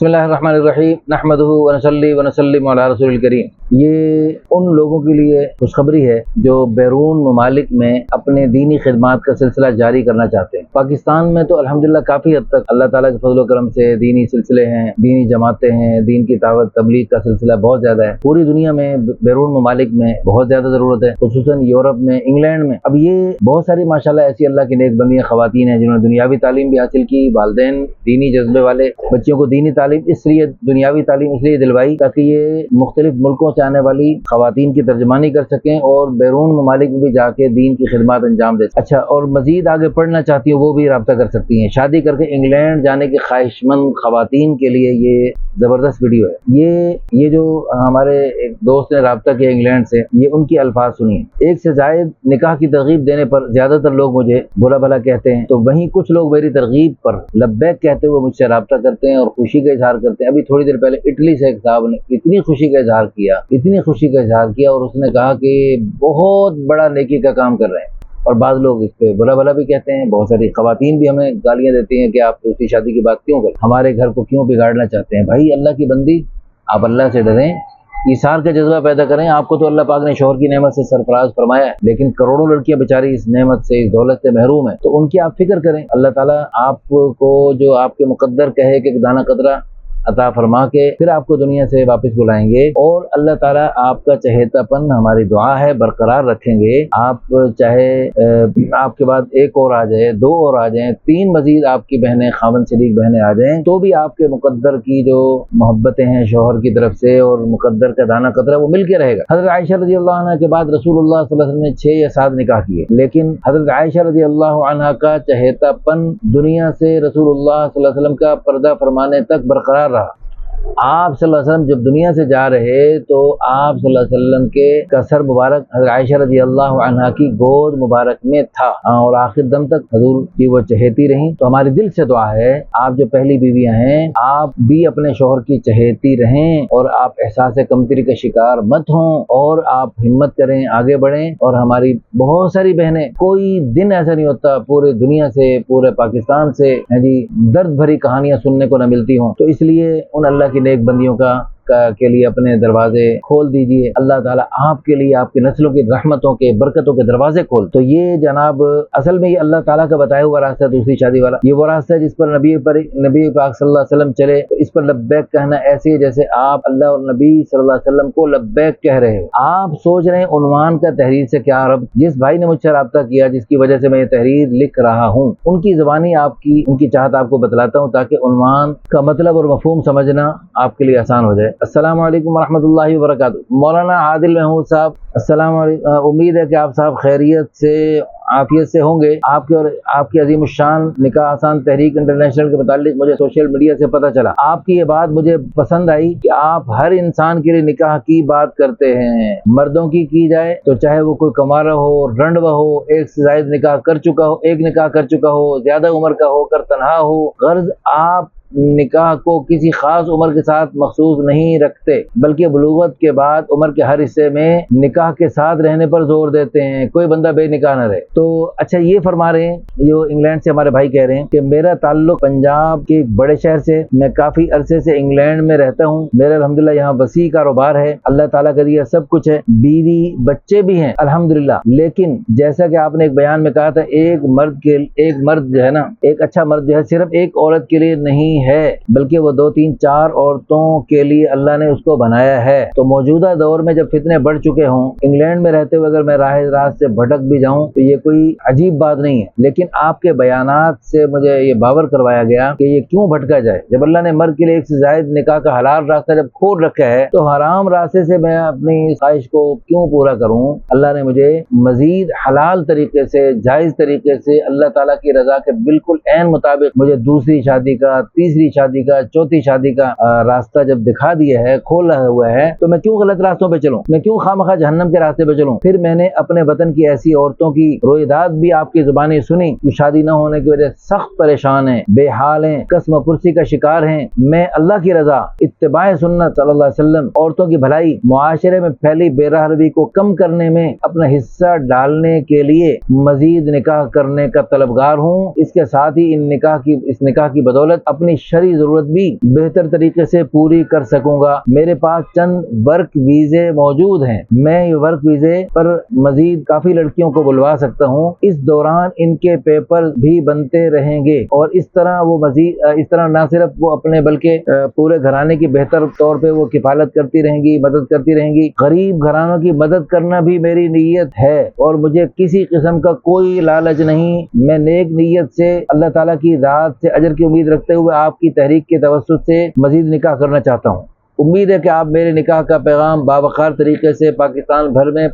बिस्मिल्लाहिर्रहमानिर्रहीम नहमदुहु व नसल्ली व नसल्लिमु अला रसूलिल करीम। ये उन लोगों के लिए खुशखबरी है जो बैरून ममालिक में अपने दीनी खिदमात का सिलसिला जारी करना चाहते हैं। पाकिस्तान में तो अल्हम्दुलिल्लाह काफ़ी हद तक अल्लाह ताला के फजल करम से दीनी सिलसिले हैं, दीनी जमातें हैं, दीन की दावत तबलीग का सिलसिला बहुत ज़्यादा है। पूरी दुनिया में बैरून ममालिक में बहुत ज़्यादा ज़रूरत है, खुसूसन यूरोप में, इंग्लैंड में। अब ये बहुत सारी माशाल्लाह ऐसी अल्लाह की नेक बंदियाँ ख़वातीन हैं जिन्होंने दुनियावी तालीम भी हासिल की। वालिदैन दीनी जज्बे वाले बच्चों को दीनी तालीम इसलिए, दुनियावी तालीम इसलिए दिलवाई ताकि ये मुख्तलिफ मुल्कों से आने वाली ख़वातीन की तर्जमानी कर सकें और बैरून ममालिक में भी जाके दीन की खिदमत अंजाम दे। अच्छा, और मज़ीद आगे पढ़ना चाहती हूँ वो भी रब्ता कर सकती हैं। शादी करके इंग्लैंड जाने की ख्वाहिशमंद ख़वातीन के लिए ये ज़बरदस्त वीडियो है। ये जो हमारे एक दोस्त ने रब्ता किया इंग्लैंड से, ये उनकी अल्फाज सुनिए। एक से ज़ायद निकाह की तरगीब देने पर ज़्यादातर लोग मुझे बुरा भला कहते हैं, तो वहीं कुछ लोग मेरी तरगीब पर लब्बैक कहते हुए मुझसे रब्ता करते हैं और खुशी का इजहार करते हैं। अभी थोड़ी देर पहले इटली से एक साहब ने इतनी खुशी का इजहार किया और उसने कहा कि बहुत बड़ा नेकी का काम कर रहे हैं। और बाद लोग इस पे बुरा भला भी कहते हैं। बहुत सारी ख़वातीन भी हमें गालियाँ देती हैं कि आप दूसरी शादी की बात क्यों करें, हमारे घर को क्यों बिगाड़ना चाहते हैं। भाई अल्लाह की बंदी, आप अल्लाह से डरें, ईसार का जज्बा पैदा करें। आपको तो अल्लाह पाक ने शोहर की नेमत से सरफराज फरमाया है, लेकिन करोड़ों लड़कियां बेचारी इस नेमत से, इस दौलत से महरूम है, तो उनकी आप फिक्र करें। अल्लाह ताला आपको जो आपके मुकद्दर कहे कि दाना कतरा अता फरमा के फिर आपको दुनिया से वापस बुलाएंगे, और अल्लाह ताला आपका चहेतापन, हमारी दुआ है, बरकरार रखेंगे। आप चाहे आपके बाद एक और आ जाए, दो और आ जाएं, तीन मजीद आपकी बहनें, खावन शरीक बहनें आ जाएं, तो भी आपके मुकद्दर की जो मोहब्बतें हैं शोहर की तरफ से और मुकद्दर का दाना कतरा वो मिल के रहेगा। हज़रत आयशा रज़ी अल्लाह अन्हा के बाद रसूलुल्लाह सल्लल्लाहु अलैहि वसल्लम ने 6 या 7 निकाह किए, लेकिन हज़रत आयशा रज़ी अल्लाह अन्हा का चहेतापन दुनिया से रसूलुल्लाह सल्लल्लाहु अलैहि वसल्लम का पर्दा फरमाने तक बरकरार रहा। आप सल्लल्लाहु अलैहि वसल्लम जब दुनिया से जा रहे तो आप सल्लल्लाहु अलैहि वसल्लम के का सर मुबारक हज़रत आयशा रज़ी अल्लाह अन्हा की गोद मुबारक में था और आखिर दम तक हुजूर की वो चहेती रहीं। तो हमारी दिल से दुआ है, आप जो पहली बीवियां हैं, आप भी अपने शोहर की चहेती रहें और आप एहसास कमतरी का शिकार मत हों और आप हिम्मत करें, आगे बढ़ें। और हमारी बहुत सारी बहनें, कोई दिन ऐसा नहीं होता पूरे दुनिया से, पूरे पाकिस्तान से जी दर्द भरी कहानियां सुनने को न मिलती हों, तो इसलिए उन अल्लाह की नेक बंदियों के लिए अपने दरवाजे खोल दीजिए। अल्लाह ताला आपके लिए, आपकी नस्लों की रहमतों के, बरकतों के दरवाजे खोल। तो ये जनाब असल में ये अल्लाह ताला का बताया हुआ रास्ता है, दूसरी शादी वाला। ये वो रास्ता है जिस पर नबी पाक सल्लल्लाहु अलैहि वसल्लम चले। तो इस पर लब्बैक कहना ऐसे है जैसे आप अल्लाह और नबी सल्लल्लाहु अलैहि वसल्लम को लब्बैक कह रहे हो। आप सोच रहे हैं उन्वान का तहरीर से क्या रब्त। जिस भाई ने मुझसे रब्ता किया, जिसकी वजह से मैं ये तहरीर लिख रहा हूँ, उनकी ज़बानी उनकी चाहत आपको बतलाता हूँ ताकि उन्वान का मतलब और मफहूम समझना आपके लिए आसान हो जाए। अस्सलामु अलैकुम वरहमतुल्लाहि वबरकातुहू। मौलाना आदिल महमूद साहब, अस्सलाम वालेकुम। उम्मीद है कि आप साहब खैरियत से, आफियत से होंगे। आपके और आपकी अजीम शान निकाह आसान तहरीक इंटरनेशनल के मुतालिक मुझे सोशल मीडिया से पता चला। आपकी ये बात मुझे पसंद आई कि आप हर इंसान के लिए निकाह की बात करते हैं। मर्दों की जाए तो चाहे वो कोई कमारा हो, रंडवा हो, एक से ज्यादा निकाह कर चुका हो, ज्यादा उम्र का हो कर तनहा हो, गर्ज आप निकाह को किसी खास उम्र के साथ मखसूस नहीं रखते, बल्कि बुलूगत के बाद उम्र के हर हिस्से में निकाह के साथ रहने पर जोर देते हैं, कोई बंदा बेनिकाह न रहे। तो अच्छा, ये फरमा रहे हैं, जो इंग्लैंड से हमारे भाई कह रहे हैं कि मेरा ताल्लुक पंजाब के एक बड़े शहर से, मैं काफी अरसे से इंग्लैंड में रहता हूँ। मेरा अल्हम्दुलिल्लाह यहाँ वसी कारोबार है, अल्लाह ताला का दिया सब कुछ है, बीवी बच्चे भी हैं अल्हम्दुलिल्लाह। लेकिन जैसा कि आपने एक बयान में कहा था, एक मर्द जो है ना, एक अच्छा मर्द जो है सिर्फ एक औरत के लिए नहीं है, बल्कि वो 2, 3, 4 औरतों के लिए अल्लाह ने उसको बनाया है। तो मौजूदा दौर में जब फितने बढ़ चुके हों, इंग्लैंड में रहते हुए अगर मैं राह रात से भटक भी जाऊं तो ये कोई अजीब बात नहीं है। लेकिन आपके बयानात से मुझे ये बावर करवाया गया कि ये क्यों भटका जाए। जब अल्लाह ने मर्द के लिए एक से ज्यादा निकाह का हलाल रास्ता जब खोल रखा है, तो हराम रास्ते से मैं अपनी ख्वाहिश को क्यों पूरा करूं। अल्लाह ने मुझे मजीद हलाल तरीके से, जायज तरीके से, अल्लाह ताला की रजा के बिल्कुल ऐन मुताबिक मुझे दूसरी शादी का, तीसरी शादी का, चौथी शादी का रास्ता जब दिखा दिया है, खोला हुआ है, तो मैं क्यों गलत रास्तों पे चलूं, मैं क्यों खामखा जहन्नम के रास्ते पे चलूं। फिर मैंने अपने वतन की ऐसी औरतों की रोयदाद भी आपकी जुबानी सुनी जो शादी न होने की वजह से सख्त परेशान हैं, बेहाल हैं, कसम पुरसी का शिकार हैं। मैं अल्लाह की रजा, इत्तिबाए सुन्नत सल्लल्लाहु अलैहि वसल्लम, औरतों की भलाई, मुआशरे में फैली बेराहरवी को कम करने में अपना हिस्सा डालने के लिए मजीद निकाह करने का तलबगार हूँ। इसके साथ ही इस निकाह की बदौलत अपनी شرعی ضرورت بھی بہتر طریقے سے پوری کر سکوں گا۔ میرے پاس چند ورک ویزے موجود ہیں، میں یہ ورک ویزے پر مزید کافی لڑکیوں کو بلوا سکتا ہوں، اس دوران ان کے پیپر بھی بنتے رہیں گے اور اس طرح نہ صرف وہ اپنے بلکہ پورے گھرانے کی بہتر طور پہ وہ کفالت کرتی رہیں گی، مدد کرتی رہیں گی۔ غریب گھرانوں کی مدد کرنا بھی میری نیت ہے اور مجھے کسی قسم کا کوئی لالچ نہیں۔ میں نیک نیت سے اللہ تعالیٰ کی ذات سے اجر کی امید رکھتے ہوئے آپ کی تحریک کے توسط سے مزید نکاح کرنا چاہتا ہوں۔ امید ہے کہ آپ میرے نکاح کا پیغام باوقار طریقے سے پاکستان بھر میں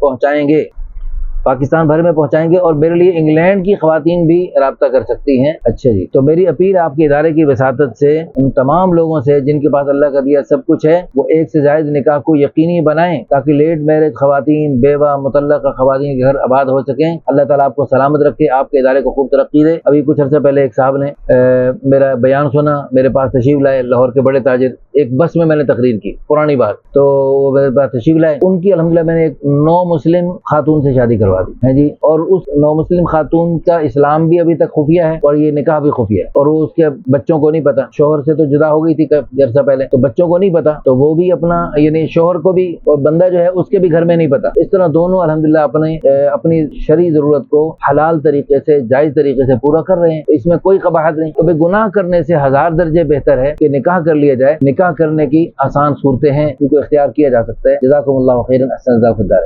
پہنچائیں گے اور میرے لیے انگلینڈ کی خواتین بھی رابطہ کر سکتی ہیں۔ اچھا جی، تو میری اپیل آپ کے ادارے کی وساطت سے ان تمام لوگوں سے جن کے پاس اللہ کا دیا سب کچھ ہے، وہ ایک سے زائد نکاح کو یقینی بنائیں تاکہ لیٹ میرج خواتین، بیوہ، مطلقہ خواتین کے گھر آباد ہو سکیں۔ اللہ تعالیٰ آپ کو سلامت رکھے، آپ کے ادارے کو خوب ترقی دے۔ ابھی کچھ عرصہ پہلے ایک صاحب نے میرا بیان سنا، میرے پاس تشریف لائے، لاہور کے بڑے تاجر، ایک بس میں نے تقریر کی، پرانی بات، تو وہ میرے پاس تشریف لائے۔ ان کی الحمدللہ میں نے ایک نو مسلم خاتون سے شادی کروا دی ہے جی، اور اس نو مسلم خاتون کا اسلام بھی ابھی تک خفیہ ہے اور یہ نکاح بھی خفیہ ہے، اور وہ اس کے بچوں کو نہیں پتا، شوہر سے تو جدا ہو گئی تھی عرصہ پہلے، تو بچوں کو نہیں پتا، تو وہ بھی اپنا یعنی شوہر کو بھی اور بندہ جو ہے اس کے بھی گھر میں نہیں پتا۔ اس طرح دونوں الحمدللہ اپنی شرعی ضرورت کو حلال طریقے سے، جائز طریقے سے پورا کر رہے ہیں، اس میں کوئی قباحت نہیں۔ تو بے گناہ کرنے سے 1000 درجے بہتر ہے کہ نکاح کر لیا جائے۔ نکاح کرنے کی آسان صورتیں ہیں، ان کو اختیار کیا جا سکتا ہے۔ جزاکم اللہ خیرا، احسن جزاک اللہ۔